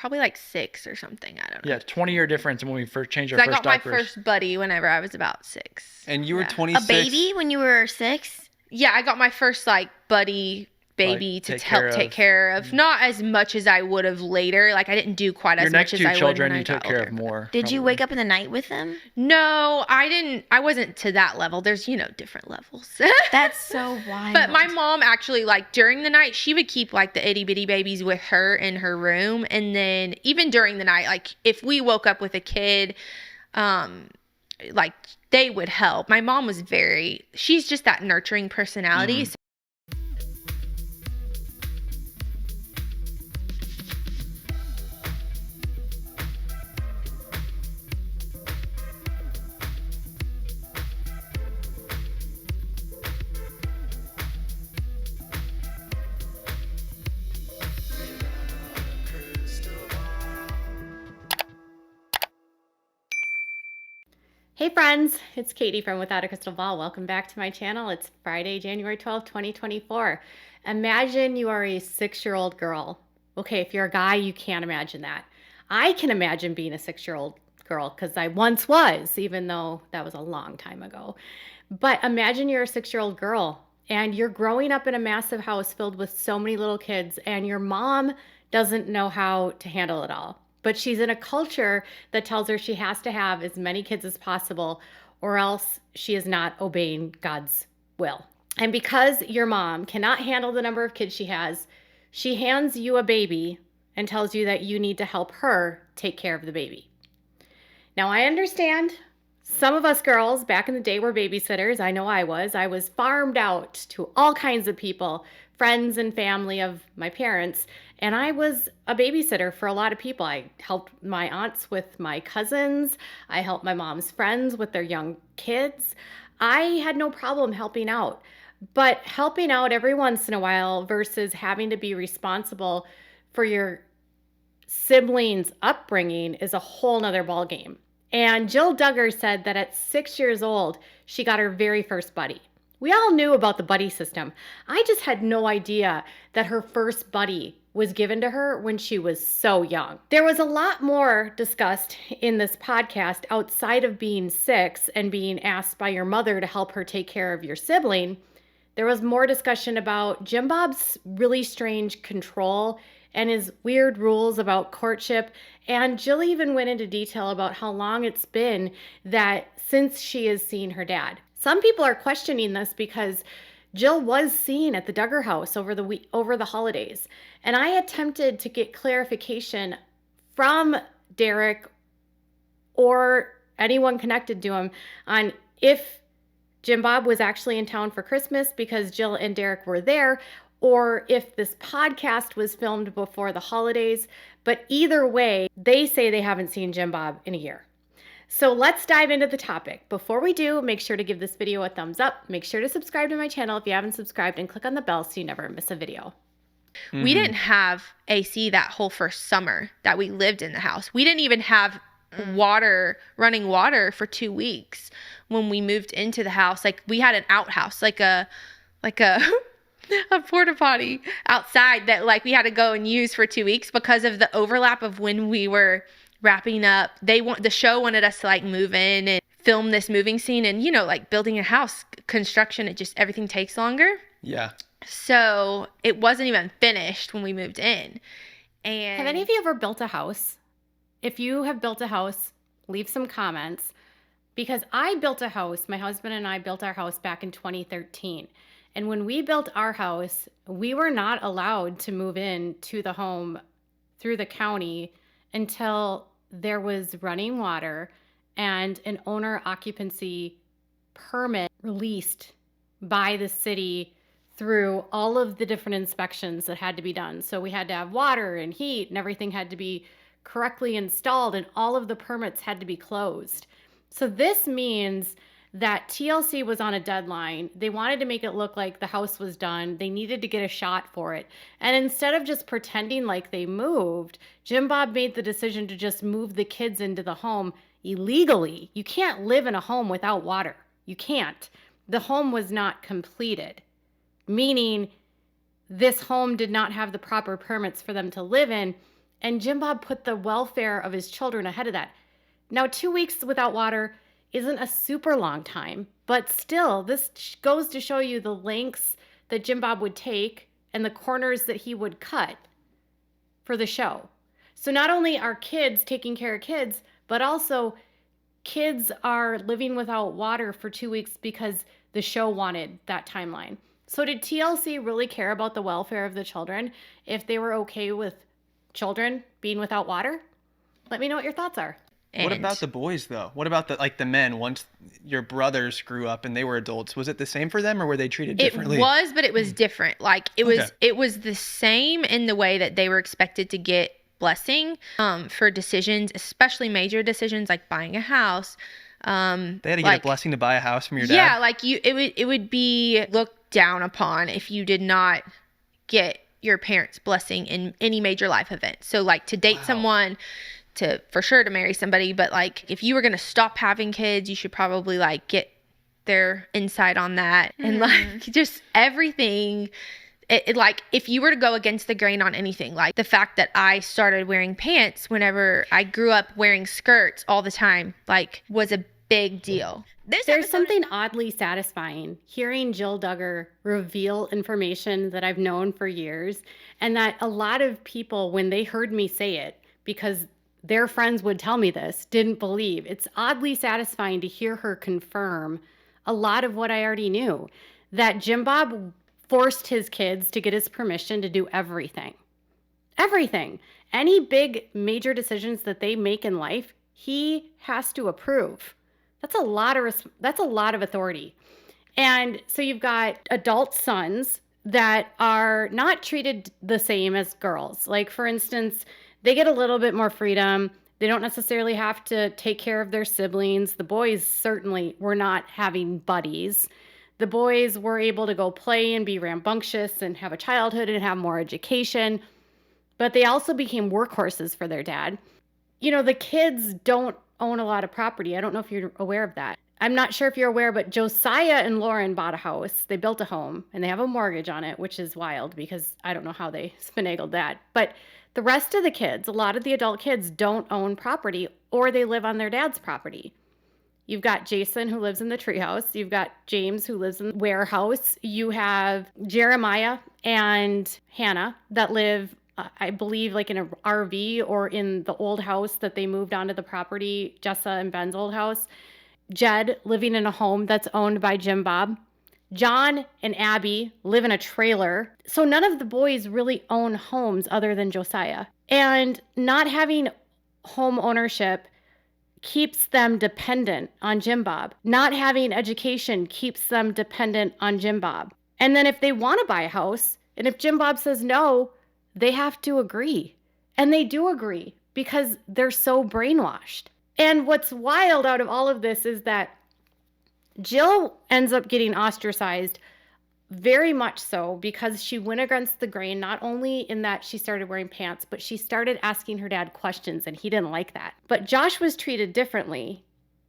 probably like 6 or something. I don't know. Yeah, 20-year difference when we first changed our 'Cause I first got my diapers. first buddy whenever I was about 6. And you were Yeah. 26. A baby when you were 6? Yeah, I got my first like buddy baby Like, to take help care take of. care of. Not as much as I would have later. Like I didn't do quite Your as next much as two I would children when you I took got care older. of more. Did you probably. wake up in the night with them? No, I didn't. I wasn't to that level. There's, different levels. That's so wild. But my mom actually, like, during the night, she would keep, like, the itty bitty babies with her in her room. And then even during the night, like, if we woke up with a kid, like, they would help. My mom was she's just that nurturing personality. Mhm. Hey friends, it's Katie from Without a Crystal Ball. Welcome back to my channel. It's Friday, January 12th, 2024. Imagine you are a 6-year-old girl. Okay, if you're a guy, you can't imagine that. I can imagine being a 6-year-old girl because I once was, even though that was a long time ago. But imagine you're a 6-year-old girl and you're growing up in a massive house filled with so many little kids, and your mom doesn't know how to handle it all. But she's in a culture that tells her she has to have as many kids as possible, or else she is not obeying God's will. And because your mom cannot handle the number of kids she hands you a baby and tells you that you need to help her take care of the baby. Now, I understand some of us girls back in the day were babysitters. I know I was. I was farmed out to all kinds of people, friends and family of my parents, and I was a babysitter for a lot of people. I helped my aunts with my cousins. I helped my mom's friends with their young kids. I had no problem helping out. But helping out every once in a while versus having to be responsible for your siblings' upbringing is a whole nother ballgame. And Jill Duggar said that at 6 years old, she got her very first buddy. We all knew about the buddy system. I just had no idea that her first buddy was given to her when she was so young. There was a lot more discussed in this podcast outside of being 6 and being asked by your mother to help her take care of your sibling. There was more discussion about Jim Bob's really strange control and his weird rules about courtship. And Jill even went into detail about how long it's been that since she has seen her dad. Some people are questioning this because Jill was seen at the Duggar house over the holidays. And I attempted to get clarification from Derek or anyone connected to him on if Jim Bob was actually in town for Christmas because Jill and Derek were there, or if this podcast was filmed before the holidays. But either way, they say they haven't seen Jim Bob in a year. So let's dive into the topic. Before we do, make sure to give this video a thumbs up. Make sure to subscribe to my channel if you haven't subscribed, and click on the bell so you never miss a video. We didn't have AC that whole first summer that we lived in the house. We didn't even have running water for 2 weeks when we moved into the house. Like, we had an outhouse, like a a porta potty outside that like we had to go and use for 2 weeks because of the overlap of when we were wrapping up. The show wanted us to like move in and film this moving scene, and like building a house, construction, everything takes longer. Yeah. So it wasn't even finished when we moved in. And Have any of you ever built a house? If you have built a house, leave some comments, because I built a house. My husband and I built our house back in 2013. And when we built our house, we were not allowed to move in to the home through the county until there was running water and an owner occupancy permit released by the city through all of the different inspections that had to be done. So we had to have water and heat, and everything had to be correctly installed, and all of the permits had to be closed. So this means that TLC was on a deadline. They wanted to make it look like the house was done. They needed to get a shot for it. And instead of just pretending like they moved, Jim Bob made the decision to just move the kids into the home illegally. You can't live in a home without water. You can't. The home was not completed, meaning this home did not have the proper permits for them to live in. And Jim Bob put the welfare of his children ahead of that. Now, 2 weeks without water isn't a super long time, but still, this goes to show you the lengths that Jim Bob would take and the corners that he would cut for the show. So not only are kids taking care of kids, but also kids are living without water for 2 weeks because the show wanted that timeline. So did TLC really care about the welfare of the children if they were okay with children being without water? Let me know what your thoughts are. What about the boys, though? What about the men? Once your brothers grew up and they were adults, was it the same for them, or were they treated differently? It was, but it was different. Like it was the same in the way that they were expected to get blessing for decisions, especially major decisions like buying a house. They had to get a blessing to buy a house from your dad? Yeah, like it would be looked down upon if you did not get your parents' blessing in any major life event. So like to date someone, for sure to marry somebody, but like if you were going to stop having kids, you should probably like get their insight on that. And like just everything. It like if you were to go against the grain on anything, like the fact that I started wearing pants whenever I grew up wearing skirts all the time, like was a big deal. There's something oddly satisfying hearing Jill Duggar reveal information that I've known for years, and that a lot of people, when they heard me say it, because their friends would tell me this, didn't believe. It's oddly satisfying to hear her confirm a lot of what I already knew, that Jim Bob forced his kids to get his permission to do everything. Everything. Any big major decisions that they make in life, he has to approve. That's a lot of authority. And so you've got adult sons that are not treated the same as girls. Like, for instance, they get a little bit more freedom. They don't necessarily have to take care of their siblings. The boys certainly were not having buddies. The boys were able to go play and be rambunctious and have a childhood and have more education. But they also became workhorses for their dad. You know, the kids don't own a lot of property. I don't know if you're aware of that. I'm not sure if you're aware, but Josiah and Lauren bought a house. They built a home and they have a mortgage on it, which is wild because I don't know how they finagled that. But the rest of the kids, a lot of the adult kids don't own property, or they live on their dad's property. You've got Jason, who lives in the treehouse. You've got James, who lives in the warehouse. You have Jeremiah and Hannah that live, I believe, like in an RV or in the old house that they moved onto the property, Jessa and Ben's old house. Jed living in a home that's owned by Jim Bob. John and Abby live in a trailer. So none of the boys really own homes other than Josiah. And not having home ownership keeps them dependent on Jim Bob. Not having education keeps them dependent on Jim Bob. And then if they want to buy a house, and if Jim Bob says no, they have to agree. And they do agree because they're so brainwashed. And what's wild out of all of this is that Jill ends up getting ostracized, very much so, because she went against the grain, not only in that she started wearing pants, but she started asking her dad questions, and he didn't like that. But Josh was treated differently.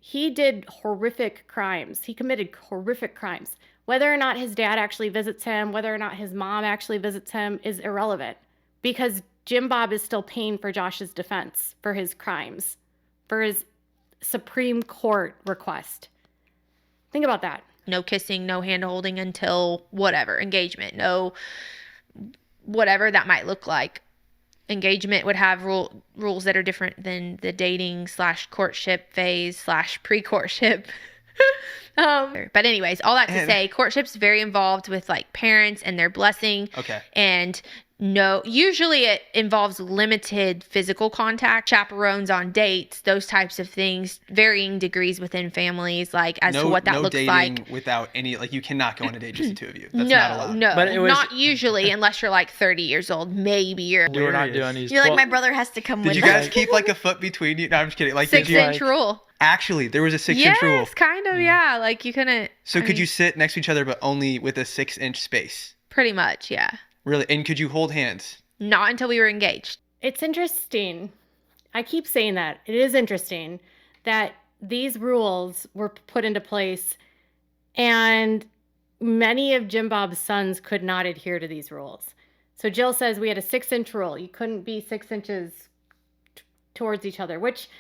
He did horrific crimes. He committed horrific crimes. Whether or not his dad actually visits him, whether or not his mom actually visits him is irrelevant, because Jim Bob is still paying for Josh's defense for his crimes, for his Supreme Court request. Think about that. No kissing, no hand holding until whatever, engagement, no whatever that might look like. Engagement would have rules that are different than the dating / courtship phase / pre-courtship. But anyways, all that to say, courtship's very involved with like parents and their blessing. Okay. And no, usually it involves limited physical contact, chaperones on dates, those types of things, varying degrees within families, like as to what that looks like. No dating without any, like you cannot go on a date just the two of you. That's not allowed. No, but not usually unless you're like 30 years old. Maybe you're. We're not doing these. You're like, my brother has to come with Did you guys keep like a foot between you? No, I'm just kidding. Like 6-inch rule. Actually, there was a 6-inch rule. Yes, kind of, yeah. Like you couldn't. So could you sit next to each other, but only with a 6-inch space? Pretty much, yeah. Really? And could you hold hands? Not until we were engaged. It's interesting. I keep saying that. It is interesting that these rules were put into place, and many of Jim Bob's sons could not adhere to these rules. So Jill says we had a 6-inch rule. You couldn't be 6 inches towards each other, which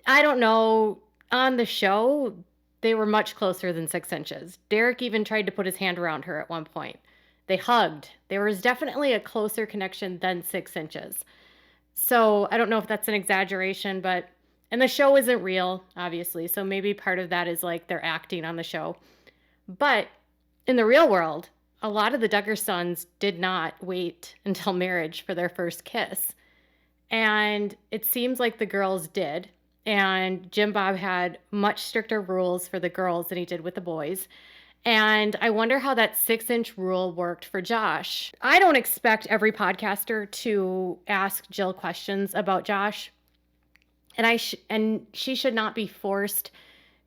I don't know. On the show, they were much closer than 6 inches. Derek even tried to put his hand around her at one point. They hugged. There was definitely a closer connection than 6 inches. So I don't know if that's an exaggeration, but, and the show isn't real, obviously. So maybe part of that is like they're acting on the show. But in the real world, a lot of the Duggar sons did not wait until marriage for their first kiss. And it seems like the girls did. And Jim Bob had much stricter rules for the girls than he did with the boys. And I wonder how that 6-inch rule worked for Josh. I don't expect every podcaster to ask Jill questions about Josh. And she should not be forced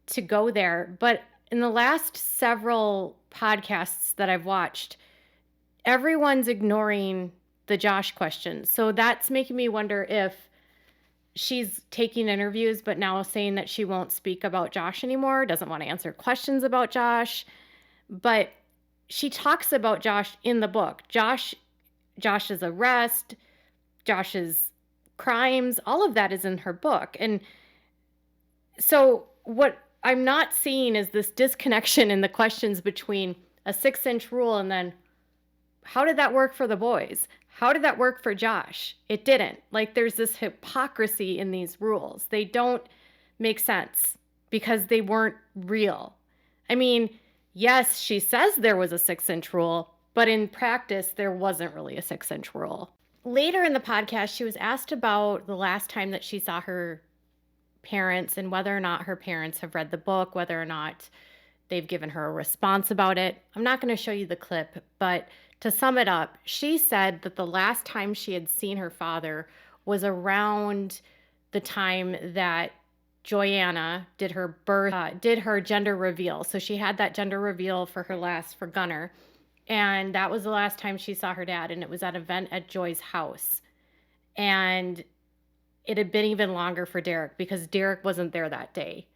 to go there. But in the last several podcasts that I've watched, everyone's ignoring the Josh questions. So that's making me wonder if she's taking interviews, but now saying that she won't speak about Josh anymore, doesn't want to answer questions about Josh. But she talks about Josh in the book. Josh's arrest, Josh's crimes, all of that is in her book. And so what I'm not seeing is this disconnection in the questions between a 6-inch rule and then how did that work for the boys? How did that work for Josh? It didn't. Like there's this hypocrisy in these rules. They don't make sense because they weren't real. I mean, yes, she says there was a 6-inch rule, but in practice, there wasn't really a 6-inch rule. Later in the podcast, she was asked about the last time that she saw her parents and whether or not her parents have read the book, whether or not they've given her a response about it. I'm not going to show you the clip, but to sum it up, she said that the last time she had seen her father was around the time that Joanna did her gender reveal. So she had that gender reveal for Gunner. And that was the last time she saw her dad. And it was at an event at Joy's house. And it had been even longer for Derek because Derek wasn't there that day.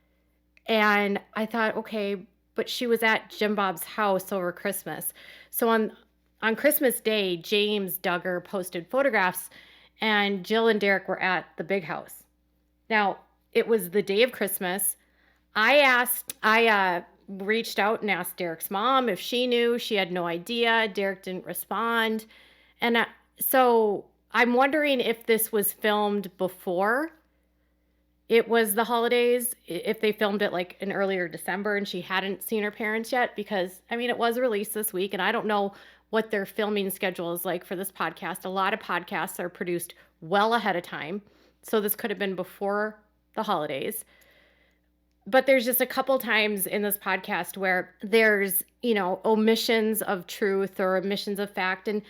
And I thought, okay, but she was at Jim Bob's house over Christmas. So on Christmas Day, James Duggar posted photographs and Jill and Derek were at the big house. Now, it was the day of Christmas. I reached out and asked Derek's mom if she knew. She had no idea. Derek didn't respond. And so I'm wondering if this was filmed before it was the holidays, if they filmed it like in earlier December and she hadn't seen her parents yet, because I mean, it was released this week and I don't know what their filming schedule is like for this podcast. A lot of podcasts are produced well ahead of time. So this could have been before the holidays. But there's just a couple times in this podcast where there's, omissions of truth or omissions of fact. And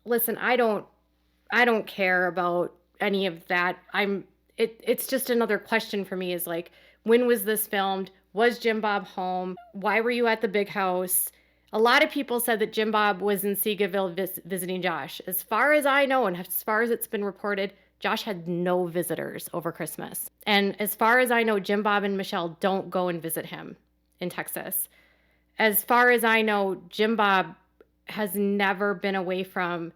listen, I don't care about any of that. It's just another question for me is like, when was this filmed? Was Jim Bob home? Why were you at the big house? A lot of people said that Jim Bob was in Seagaville visiting Josh. As far as I know, and as far as it's been reported, Josh had no visitors over Christmas. And as far as I know, Jim Bob and Michelle don't go and visit him in Texas. As far as I know, Jim Bob has never been away from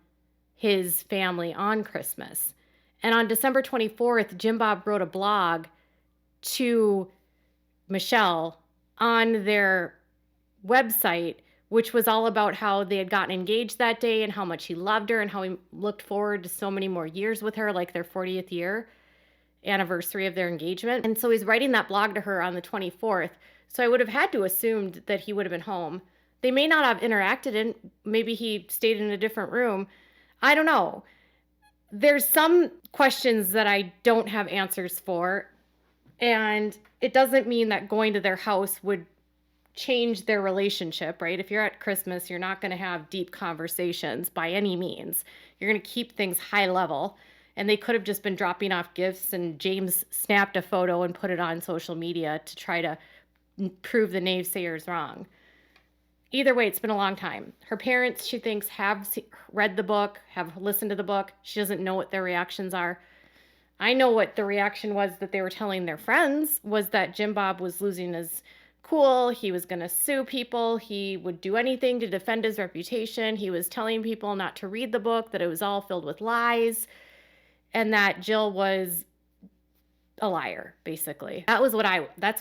his family on Christmas. And on December 24th, Jim Bob wrote a blog to Michelle on their website, which was all about how they had gotten engaged that day and how much he loved her and how he looked forward to so many more years with her, like their 40th year anniversary of their engagement. And so he's writing that blog to her on the 24th. So I would have had to assume that he would have been home. They may not have interacted, and maybe he stayed in a different room. I don't know. There's some questions that I don't have answers for, and it doesn't mean that going to their house would change their relationship, right? If you're at Christmas, you're not going to have deep conversations by any means. You're going to keep things high level, and they could have just been dropping off gifts, and James snapped a photo and put it on social media to try to prove the naysayers wrong. Either way, it's been a long time. Her parents, she thinks, have read the book, have listened to the book. She doesn't know what their reactions are. I know what the reaction was that they were telling their friends was that Jim Bob was losing his cool. He was going to sue people. He would do anything to defend his reputation. He was telling people not to read the book, that it was all filled with lies, and that Jill was a liar, basically. That's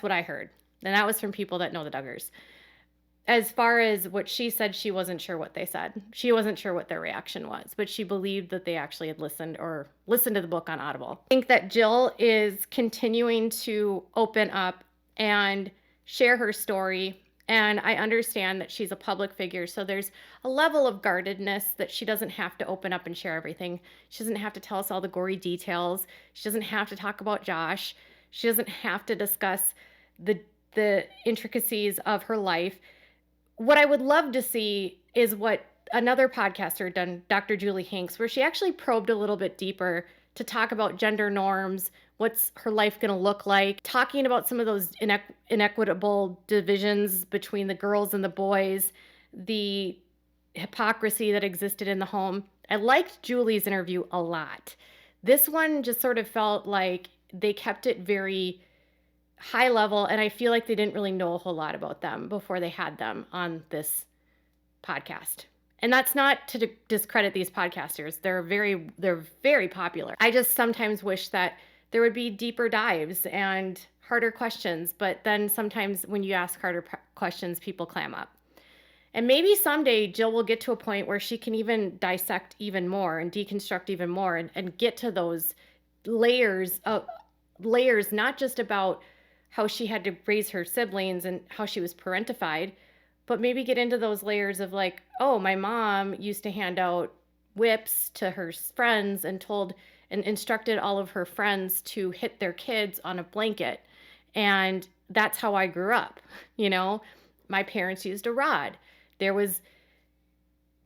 what I heard. And that was from people that know the Duggars. As far as what she said, she wasn't sure what they said. She wasn't sure what their reaction was, but she believed that they actually had listened to the book on Audible. I think that Jill is continuing to open up and share her story. And I understand that she's a public figure, so there's a level of guardedness that she doesn't have to open up and share everything. She doesn't have to tell us all the gory details. She doesn't have to talk about Josh. She doesn't have to discuss the intricacies of her life. What I would love to see is what another podcaster done, Dr. Julie Hanks, where she actually probed a little bit deeper to talk about gender norms, what's her life going to look like, talking about some of those inequitable divisions between the girls and the boys, the hypocrisy that existed in the home. I liked Julie's interview a lot. This one just sort of felt like they kept it very high level, and I feel like they didn't really know a whole lot about them before they had them on this podcast. And that's not to discredit these podcasters. They're very popular. I just sometimes wish that there would be deeper dives and harder questions, but then sometimes when you ask harder questions, people clam up. And maybe someday Jill will get to a point where she can even dissect even more and deconstruct even more and get to those layers, not just about how she had to raise her siblings and how she was parentified, but maybe get into those layers of like, oh, my mom used to hand out whips to her friends and instructed all of her friends to hit their kids on a blanket. And that's how I grew up. You know, my parents used a rod. There was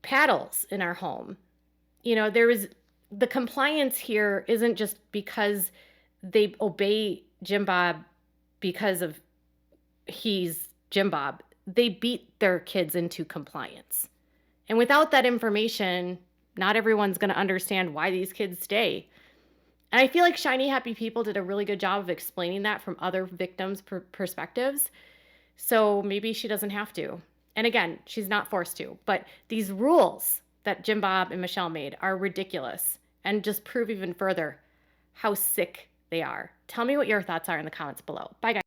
paddles in our home. You know, the compliance here isn't just because they obey Jim Bob because of he's Jim Bob. They beat their kids into compliance. And without that information, not everyone's going to understand why these kids stay. And I feel like Shiny Happy People did a really good job of explaining that from other victims' perspectives. So maybe she doesn't have to. And again, she's not forced to. But these rules that Jim Bob and Michelle made are ridiculous and just prove even further how sick they are. Tell me what your thoughts are in the comments below. Bye, guys.